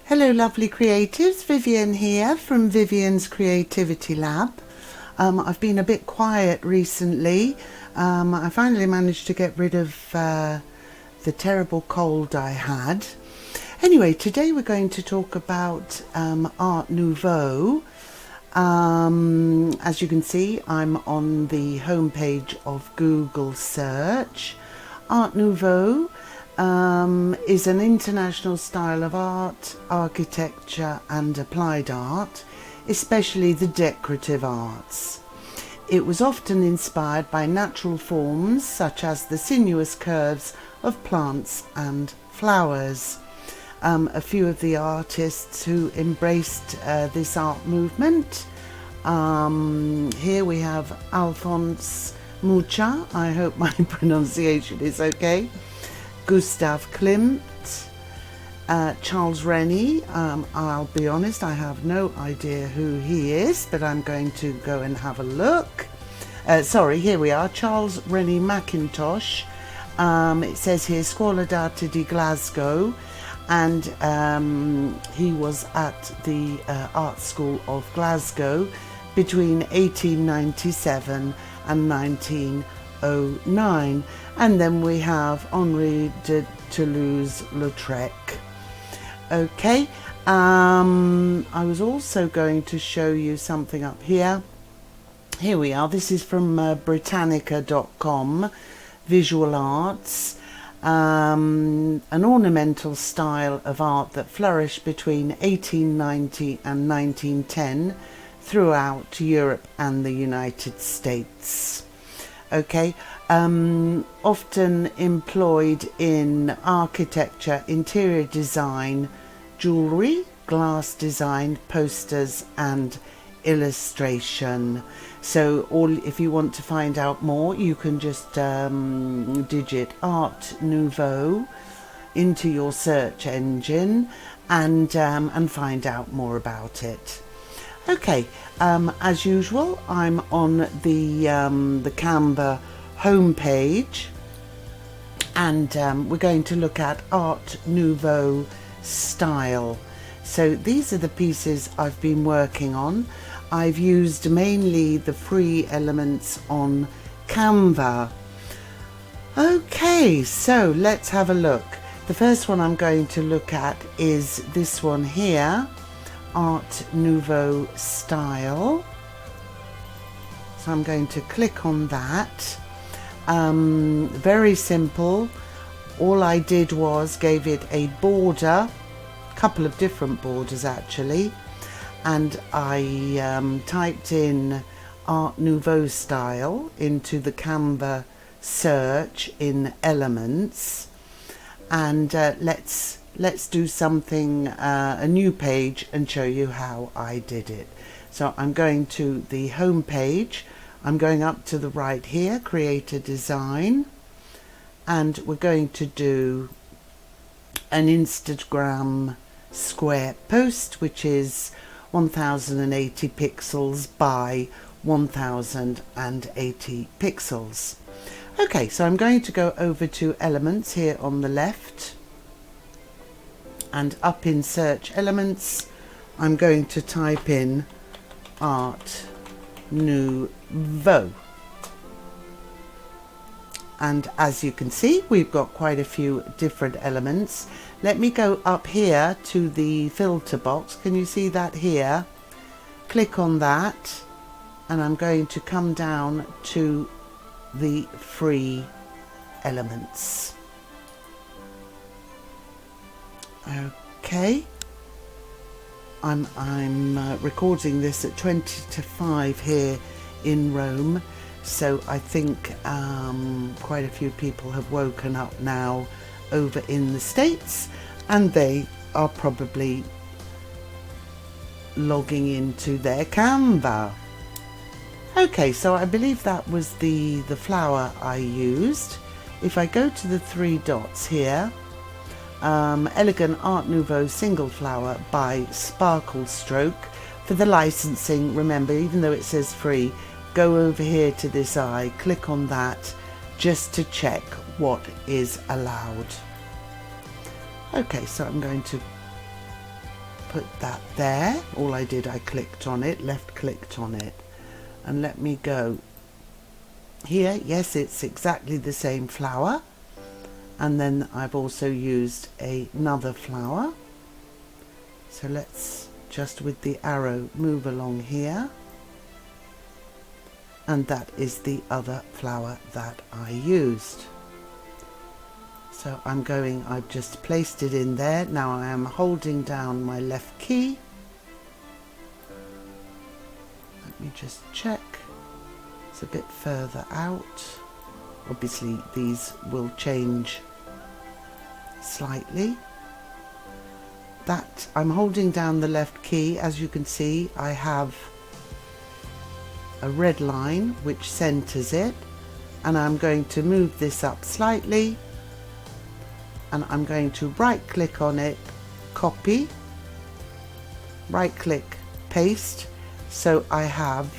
Hello lovely creatives, Vivian here from Vivian's Creativity Lab. I've been a bit quiet recently. I finally managed to get rid of the terrible cold I had. Anyway, today we're going to talk about Art Nouveau. As you can see, I'm on the homepage of Google search. Art Nouveau is an international style of art, architecture and applied art, especially the decorative arts. It was often inspired by natural forms such as the sinuous curves of plants and flowers. A few of the artists who embraced this art movement. Here we have Alphonse Mucha, I hope my pronunciation is okay. Gustav Klimt, Charles Rennie. I'll be honest, I have no idea who he is, but I'm going to go and have a look. Here we are, Charles Rennie Mackintosh. It says here Scuola d'Arte di Glasgow, and he was at the Art School of Glasgow between 1897 and 1909. And then we have Henri de Toulouse-Lautrec. Okay, I was also going to show you something up here. Here we are, this is from Britannica.com, Visual Arts, an ornamental style of art that flourished between 1890 and 1910 throughout Europe and the United States. Okay, often employed in architecture, interior design, jewellery, glass design, posters and illustration. So if you want to find out more, you can just digit Art Nouveau into your search engine and find out more about it. Okay, as usual, I'm on the Canva homepage, and we're going to look at Art Nouveau Style. So these are the pieces I've been working on. I've used mainly the free elements on Canva. Okay, so let's have a look. The first one I'm going to look at is this one here. Art Nouveau Style. So I'm going to click on that. Very simple. All I did was gave it a border, a couple of different borders actually, and I typed in Art Nouveau Style into the Canva search in Elements, and let's do something, a new page, and show you how I did it. So I'm going to the home page. I'm going up to the right here, create a design, and we're going to do an Instagram square post, which is 1080 pixels by 1080 pixels. Okay, so I'm going to go over to Elements here on the left, and up in search elements I'm going to type in Art Nouveau, and as you can see we've got quite a few different elements. Let me go up here to the filter box. Can you see that here? Click on that, and I'm going to come down to the free elements. Okay, I'm recording this at 20 to 5 here in Rome, so I think quite a few people have woken up now over in the States, and they are probably logging into their Canva. Okay, so I believe that was the flower I used. If I go to the three dots here, Elegant Art Nouveau Single Flower by Sparkle Stroke. For the licensing, remember, even though it says free, go over here to this eye, click on that just to check what is allowed. Okay, so I'm going to put that there. All I did, I clicked on it, left clicked on it, and let me go here. Yes, it's exactly the same flower, and then I've also used another flower. So let's just with the arrow move along here, and that is the other flower that I used. So I've just placed it in there. Now I am holding down my left key. Let me just check. It's a bit further out. Obviously these will change slightly. That I'm holding down the left key. As you can see, I have a red line which centers it, and I'm going to move this up slightly, and I'm going to right click on it, copy, right click, paste, so I have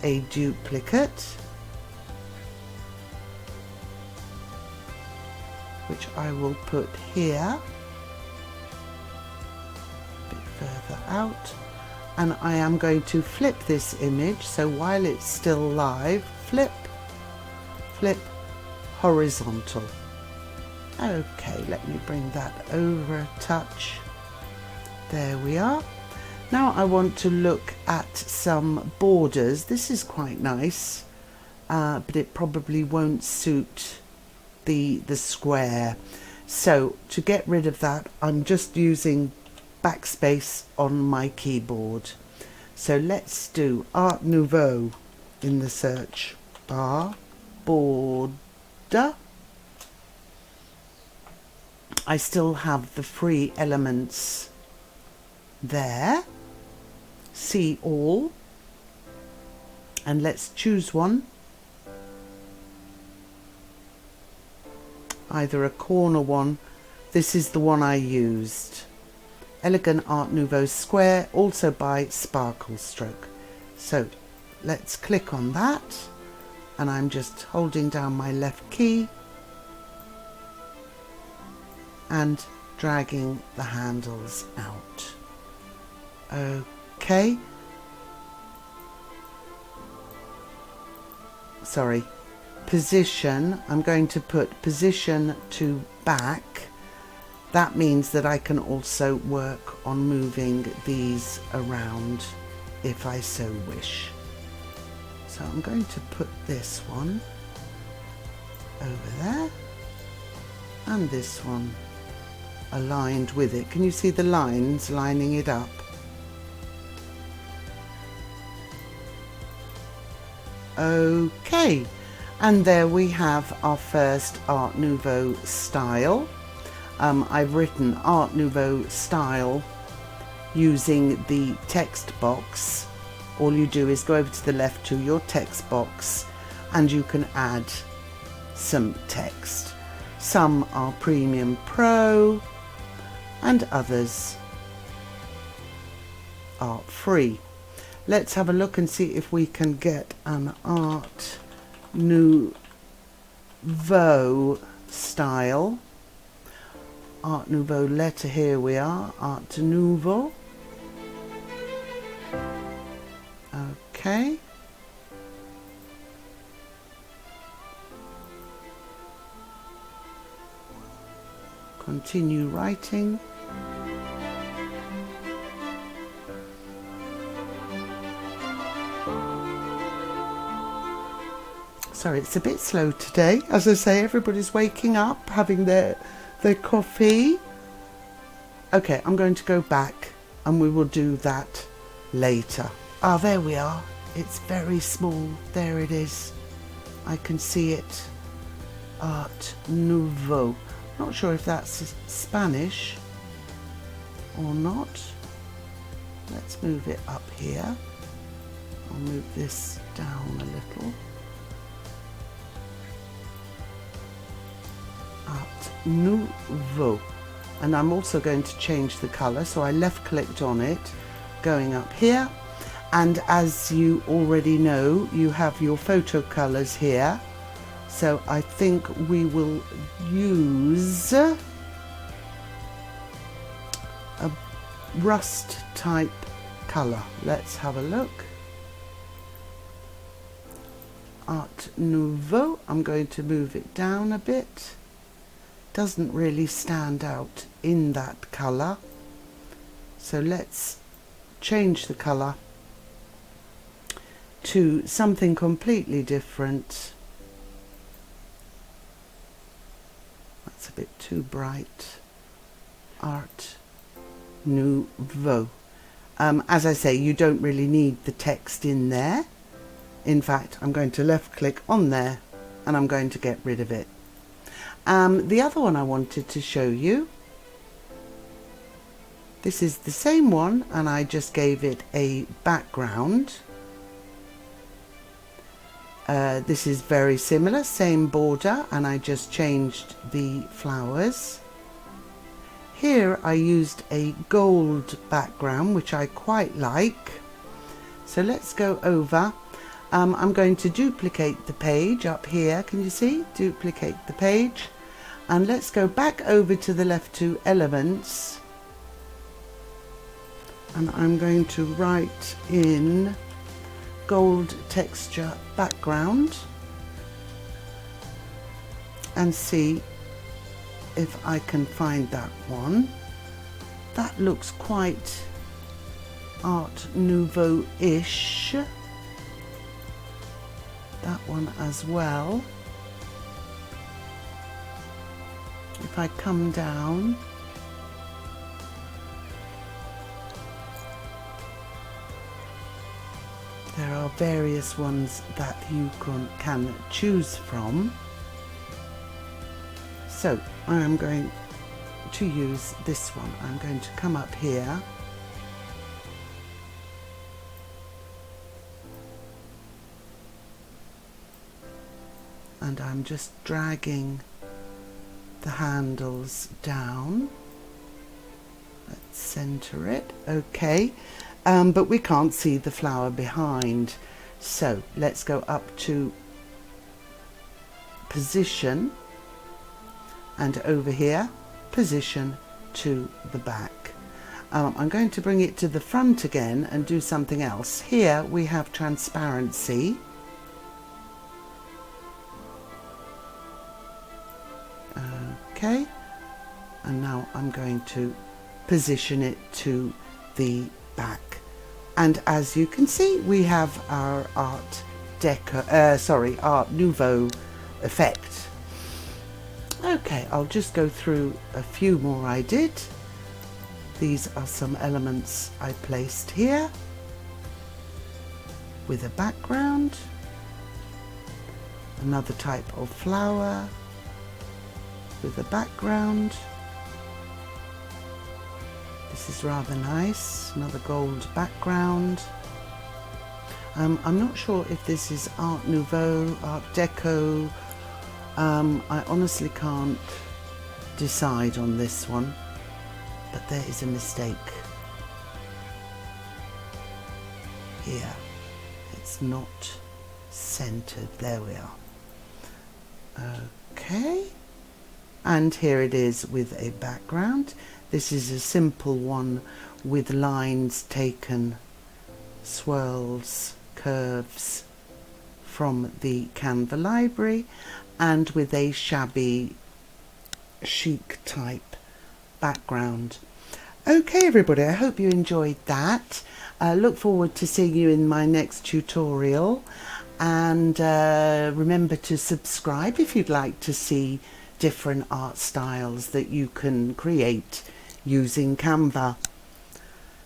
a duplicate, which I will put here, a bit further out, and I am going to flip this image. So while it's still live, flip, flip, horizontal. Okay, let me bring that over a touch. There we are. Now I want to look at some borders. This is quite nice, but it probably won't suit the square. So to get rid of that, I'm just using backspace on my keyboard. So let's do Art Nouveau in the search bar, border. I still have the free elements there. See all, and let's choose one. Either a corner one. This is the one I used. Elegant Art Nouveau Square, also by Sparkle Stroke. So let's click on that, and I'm just holding down my left key and dragging the handles out. Okay. Sorry. Position, I'm going to put position to back. That means that I can also work on moving these around if I so wish. So I'm going to put this one over there, and this one aligned with it. Can you see the lines lining it up? Okay. And there we have our first Art Nouveau style. I've written Art Nouveau style using the text box. All you do is go over to the left to your text box, and you can add some text. Some are Premium Pro and others are free. Let's have a look and see if we can get an Art Nouveau style. Art Nouveau letter, here we are, Art Nouveau. Okay. Continue writing. Sorry, it's a bit slow today. As I say, everybody's waking up, having their coffee. Okay, I'm going to go back and we will do that later. Ah, there we are. It's very small. There it is. I can see it. Art Nouveau. Not sure if that's Spanish or not. Let's move it up here. I'll move this down a little. Art Nouveau. And I'm also going to change the color, so I left clicked on it, going up here, and as you already know, you have your photo colors here, so I think we will use rust type colour. Let's have a look. Art Nouveau. I'm going to move it down a bit. Doesn't really stand out in that colour. So let's change the colour to something completely different. That's a bit too bright. Art Nouveau. As I say, you don't really need the text in there. In fact, I'm going to left click on there and I'm going to get rid of it. The other one I wanted to show you, this is the same one and I just gave it a background. This is very similar, same border, and I just changed the flowers. Here I used a gold background, which I quite like. So let's go over. I'm going to duplicate the page up here. Can you see? Duplicate the page. And let's go back over to the left two elements. And I'm going to write in gold texture background and see if I can find that one. That looks quite Art Nouveau-ish. That one as well. If I come down, there are various ones that you can choose from. So I am going to use this one. I'm going to come up here and I'm just dragging the handles down. Let's center it. Okay. But we can't see the flower behind. So let's go up to position and over here, position to the back. I'm going to bring it to the front again and do something else. Here we have transparency. Okay. And now I'm going to position it to the back. And as you can see, we have our Art Nouveau effect. Okay, I'll just go through a few more I did. These are some elements I placed here with a background. Another type of flower with a background. This is rather nice, another gold background. I'm not sure if this is Art Nouveau, Art Deco. I honestly can't decide on this one, but there is a mistake here. It's not centered. There we are. Okay, and here it is with a background. This is a simple one with lines taken, swirls, curves from the Canva library, and with a shabby chic type background. Okay everybody, I hope you enjoyed that. Look forward to seeing you in my next tutorial, and remember to subscribe if you'd like to see different art styles that you can create using Canva.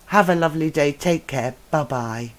Have a lovely day. Take care. Bye bye.